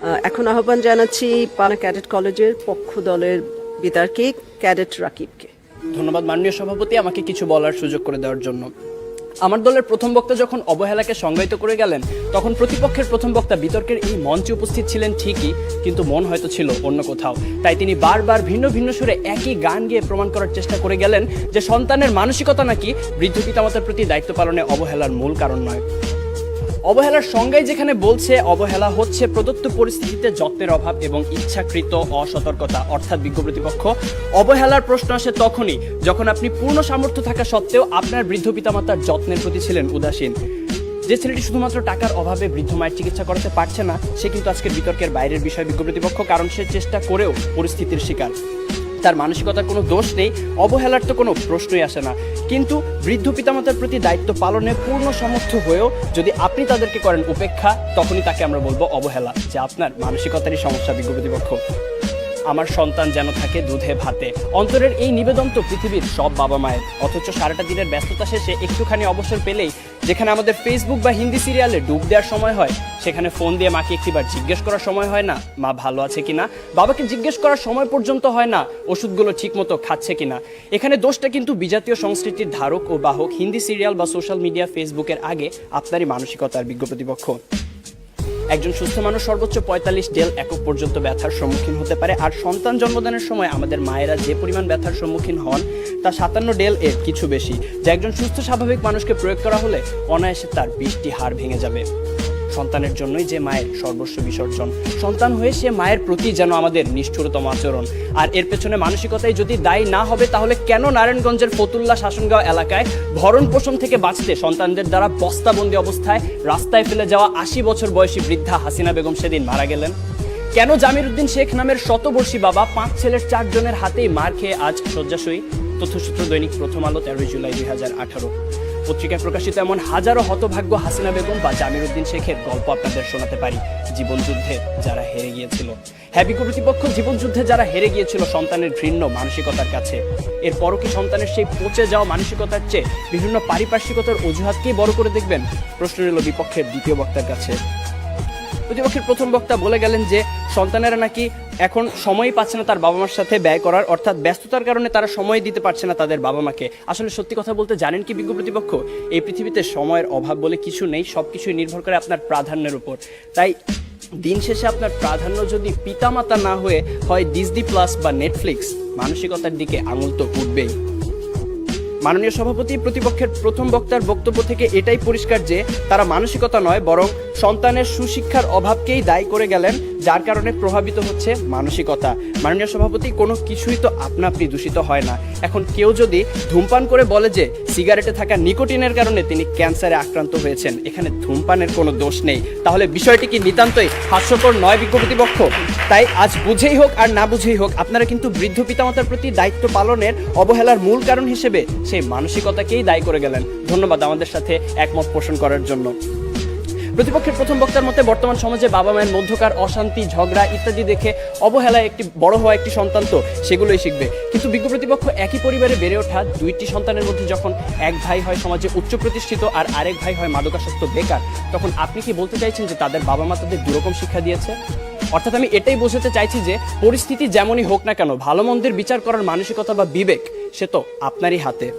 এখন আহ্বান জানাচ্ছি পানা ক্যাডেট কলেজের পক্ষ দলের বিতর্কে ক্যাডেট রাকিবকে। ধন্যবাদ মাননীয় সভাপতি, আমাকে কিছু বলার সুযোগ করে দেওয়ার জন্য। আমার দলের প্রথম বক্তা যখন অবহেলাকে সংজ্ঞায়িত করে গেলেন, তখন প্রতিপক্ষের প্রথম বক্তা বিতর্কের এই মঞ্চে উপস্থিত ছিলেন ঠিকই, কিন্তু মন হয়তো ছিল অন্য কোথাও। তাই তিনি বারবার ভিন্ন ভিন্ন সুরে একই গান গেয়ে প্রমাণ করার চেষ্টা করে গেলেন যে সন্তানের মানসিকতা নাকি বৃদ্ধ পিতামাতার প্রতি দায়িত্ব পালনে অবহেলার মূল কারণ নয়। অবহেলার সংজ্ঞায় যেখানে বলছে অবহেলা হচ্ছে প্রদত্ত পরিস্থিতিতে যত্নের অভাব এবং ইচ্ছাকৃত অসতর্কতা, অর্থাৎ বিজ্ঞ প্রতিপক্ষ, অবহেলার প্রশ্ন আসে তখনই যখন আপনি পূর্ণ সামর্থ্য থাকা সত্ত্বেও আপনার বৃদ্ধ পিতামাতার যত্নের প্রতি ছিলেন উদাসীন। যে ছেলেটি শুধুমাত্র টাকার অভাবে বৃদ্ধ মায়ের চিকিৎসা করাতে পারছে না, সে কিন্তু আজকের বিতর্কের বাইরের বিষয় বিজ্ঞ প্রতিপক্ষ, কারণ সে চেষ্টা করেও পরিস্থিতির শিকার। তার মানসিকতার কোনো দোষ নেই, অবহেলার তো কোনো প্রশ্নই আসে না। কিন্তু বৃদ্ধ পিতামাতার প্রতি দায়িত্ব পালনে পূর্ণ সমর্থ হয়েও যদি আপনি তাদেরকে করেন উপেক্ষা, তখনই তাকে আমরা বলবো অবহেলা, যে আপনার মানসিকতারই সমস্যা বিজ্ঞ প্রতিপক্ষ। আমার সন্তান যেন থাকে দুধে ভাতে, অন্তরের এই নিবেদন তো পৃথিবীর সব বাবা মায়ের। অথচ সারাটা দিনের ব্যস্ততা শেষে একটুখানি অবসর পেলেই যেখানে আমাদের ফেসবুক বা হিন্দি সিরিয়ালে ডুব দেওয়ার সময় হয়, সেখানে ফোন দিয়ে মাকে একটিবার জিজ্ঞেস করার সময় হয় না মা ভালো আছে কিনা, বাবাকে জিজ্ঞেস করার সময় পর্যন্ত হয় না ওষুধগুলো ঠিকমতো খাচ্ছে কিনা। এখানে দোষটা কিন্তু বিজাতীয় সংস্কৃতির ধারক ও বাহক হিন্দি সিরিয়াল বা সোশ্যাল মিডিয়া ফেসবুকের আগে আপনারই মানসিকতার বিজ্ঞ প্রতিপক্ষ। একজন সুস্থ মানুষ সর্বোচ্চ 45 ডেল একক পর্যন্ত ব্যথার সম্মুখীন হতে পারে, আর সন্তান জন্মদানের সময় আমাদের মায়েরা যে পরিমাণ ব্যথার সম্মুখীন হন তা 57 ডেল এর কিছু বেশি, যা একজন সুস্থ স্বাভাবিক মানুষকে প্রয়োগ করা হলে অনায়াসে তার 20টি হাড় ভেঙে যাবে। সন্তানের জন্যই যে মায়ের সর্বস্ব বিসর্জন, সন্তান হয়ে সে মায়ের প্রতি যেন আমাদের নিষ্ঠুরতম আচরণ। আর এর পেছনে মানসিকতায় যদি দায়ী না হবে, তাহলে কেন নারায়ণগঞ্জের ফতুল্লা শাসনগাঁও এলাকায় ভরণ পোষণ থেকে বাঁচতে সন্তানদের দ্বারা বস্তাবন্দি অবস্থায় রাস্তায় ফেলে যাওয়া 80 বছর বয়সী বৃদ্ধা হাসিনা বেগম সেদিন মারা গেলেন? কেন জামির উদ্দিন শেখ নামের শতবর্ষী বাবা 5 ছেলের 4 জনের হাতেই মার খেয়ে আজ শয্যাশয়ী? তথ্যসূত্র দৈনিক প্রথম আলো, 13 জুলাই 2018। পত্রিকায় প্রকাশিত এমন হাজারো হতভাগ্য হাসিনা বেগম বা জামির উদ্দিন শেখের গল্প আপনাদের শোনাতে পারি, জীবনযুদ্ধে যারা হেরে গিয়েছিল। হ্যাঁ বিজ্ঞ প্রতিপক্ষ, জীবনযুদ্ধে যারা হেরে গিয়েছিল সন্তানের ঘৃণ্য মানসিকতার কাছে। এরপরও কি সন্তানের সেই পচে যাওয়া মানসিকতার চেয়ে বিভিন্ন পারিপার্শ্বিকতার অজুহাতকেই বড় করে দেখবেন? প্রশ্ন রইল বিপক্ষের দ্বিতীয় বক্তার কাছে। প্রতিপক্ষের প্রথম বক্তা বলে গেলেন যে সন্তানেরা নাকি এখন সময়ই পাচ্ছে না তার বাবা মার সাথে ব্যয় করার, অর্থাৎ ব্যস্ততার কারণে তারা সময় দিতে পারছে না তাদের বাবা মাকে। আসলে সত্যি কথা বলতে জানেন কি বিজ্ঞ প্রতিপক্ষ, এই পৃথিবীতে সময়ের অভাব বলে কিছু নেই, সবকিছুই নির্ভর করে আপনার প্রাধান্যের উপর। তাই দিন শেষে আপনার প্রাধান্য যদি পিতামাতা না হয়ে হয় ডিজনি প্লাস বা নেটফ্লিক্স, মানসিকতার দিকে আঙুল তো উঠবেই। মাননীয় সভাপতি, প্রতিপক্ষের প্রথম বক্তার বক্তব্য থেকে এটাই পরিষ্কার যে তারা মানসিকতা নয়, বরং সন্তানের সুশিক্ষার অভাবকেই দায়ী করে গেলেন, যার কারণে প্রভাবিত হচ্ছে মানসিকতা। মাননীয় সভাপতি, কোনো কিছুই তো আপনা আপনি দূষিত হয় না। এখন কেউ যদি ধূমপান করে বলে যে সিগারেটে থাকা নিকোটিনের কারণে তিনি ক্যান্সারে আক্রান্ত হয়েছেন, এখানে ধূমপানের কোনো দোষ নেই, তাহলে বিষয়টি কি নিতান্তই হাস্যকর নয় বিজ্ঞ প্রতিপক্ষ? তাই আজ বুঝেই হোক আর না বুঝেই হোক, আপনারা কিন্তু বৃদ্ধ পিতামাতার প্রতি দায়িত্ব পালনের অবহেলার মূল কারণ হিসেবে সেই মানসিকতাকেই দায়ী করে গেলেন। ধন্যবাদ আমাদের সাথে একমত পোষণ করার জন্য। প্রতিপক্ষের প্রথম বক্তার মতে বর্তমান সমাজে বাবা মায়ের মধ্যকার অশান্তি, ঝগড়া ইত্যাদি দেখে অবহেলায় একটি বড় হওয়া একটি সন্তান তো সেগুলোই শিখবে। কিন্তু বিজ্ঞ প্রতিপক্ষ, একই পরিবারে বেড়ে ওঠা 2টি সন্তানের মধ্যে যখন এক ভাই হয় সমাজে উচ্চ প্রতিষ্ঠিত আর আরেক ভাই হয় মাদকাসক্ত বেকার, তখন আপনি কি বলতে চাইছেন যে তাদের বাবা মা তাদের দুরকম শিক্ষা দিয়েছে? অর্থাৎ আমি এটাই বোঝাতে চাইছি যে পরিস্থিতি যেমনই হোক না কেন, ভালো মন্দের বিচার করার মানসিকতা বা বিবেক সে তো আপনারই হাতে।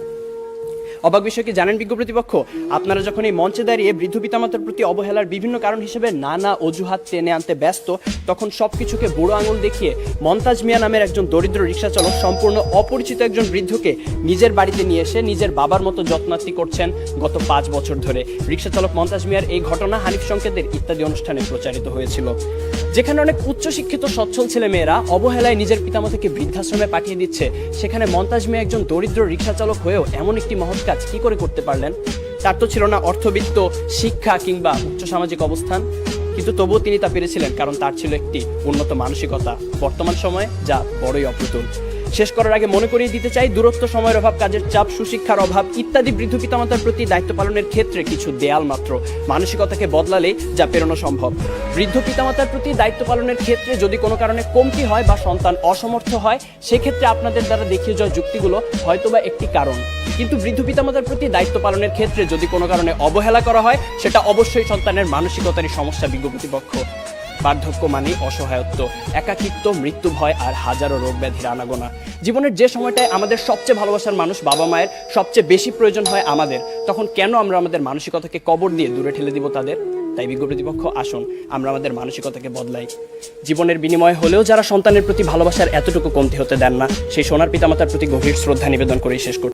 অবাক বিষয় কি জানেন বিজ্ঞ প্রতিপক্ষ, আপনারা যখন এই মঞ্চে দাঁড়িয়ে বৃদ্ধ পিতামাতার প্রতি অবহেলার বিভিন্ন কারণ হিসেবে নানা অজুহাত টেনে আনতে ব্যস্ত, তখন সবকিছুকে বুড়ো আঙুল দেখিয়ে মন্তাজ মিয়া নামের একজন দরিদ্র রিক্সা চালক সম্পূর্ণ অপরিচিত একজন বৃদ্ধকে নিজের বাড়িতে নিয়ে এসে নিজের বাবার মতো যত্নার্থী করছেন গত 5 বছর ধরে। রিক্সা চালক মন্তাজ মিয়ার এই ঘটনা হানিফ সংকেতের ইত্যাদি অনুষ্ঠানে প্রচারিত হয়েছিল। যেখানে অনেক উচ্চশিক্ষিত সচ্ছল ছেলে মেয়েরা অবহেলায় নিজের পিতামাতাকে বৃদ্ধাশ্রমে পাঠিয়ে দিচ্ছে, সেখানে মন্তাজ মিয়া একজন দরিদ্র রিক্সা চালক হয়েও এমন একটি মহৎ কাজ কি করে করতে পারলেন? তার তো ছিল না অর্থবিত্ত, শিক্ষা কিংবা উচ্চ সামাজিক অবস্থান, কিন্তু তবুও তিনি তা পেরেছিলেন কারণ তার ছিল একটি উন্নত মানসিকতা, বর্তমান সময়ে যা বড়ই অপ্রতুল। শেষ করার আগে মনে করিয়ে দিতে চাই, দূরত্ব, সময়ের অভাব, কাজের চাপ, সুশিক্ষার অভাব ইত্যাদি বৃদ্ধ পিতামাতার প্রতি দায়িত্ব পালনের ক্ষেত্রে কিছু দেয়াল মাত্র, মানসিকতাকে বদলালেই যা পেরোনো সম্ভব। বৃদ্ধ পিতামাতার প্রতি দায়িত্ব পালনের ক্ষেত্রে যদি কোনো কারণে কমতি হয় বা সন্তান অসমর্থ হয়, সেক্ষেত্রে আপনাদের দ্বারা দেখিয়ে যাওয়া যুক্তিগুলো হয়তোবা একটি কারণ, কিন্তু বৃদ্ধ পিতামাতার প্রতি দায়িত্ব পালনের ক্ষেত্রে যদি কোনো কারণে অবহেলা করা হয়, সেটা অবশ্যই সন্তানের মানসিকতারই সমস্যা বিজ্ঞ প্রতিপক্ষ। বার্ধক্য মানেই অসহায়ত্ব, একাকিত্ব, মৃত্যু ভয় আর হাজারো রোগ ব্যাধির আনাগোনা। জীবনের যে সময়টায় আমাদের সবচেয়ে ভালোবাসার মানুষ বাবা মায়ের সবচেয়ে বেশি প্রয়োজন হয় আমাদের, তখন কেন আমরা আমাদের মানসিকতাকে কবর দিয়ে দূরে ঠেলে দিব তাদের? তাই বিজ্ঞ প্রতিপক্ষ, আসুন আমরা আমাদের মানসিকতাকে বদলাই। জীবনের বিনিময়ে হলেও যারা সন্তানের প্রতি ভালোবাসার এতটুকু কমতি হতে দেন না, সেই সোনার পিতামাতার প্রতি গভীর শ্রদ্ধা নিবেদন করেই শেষ করছি।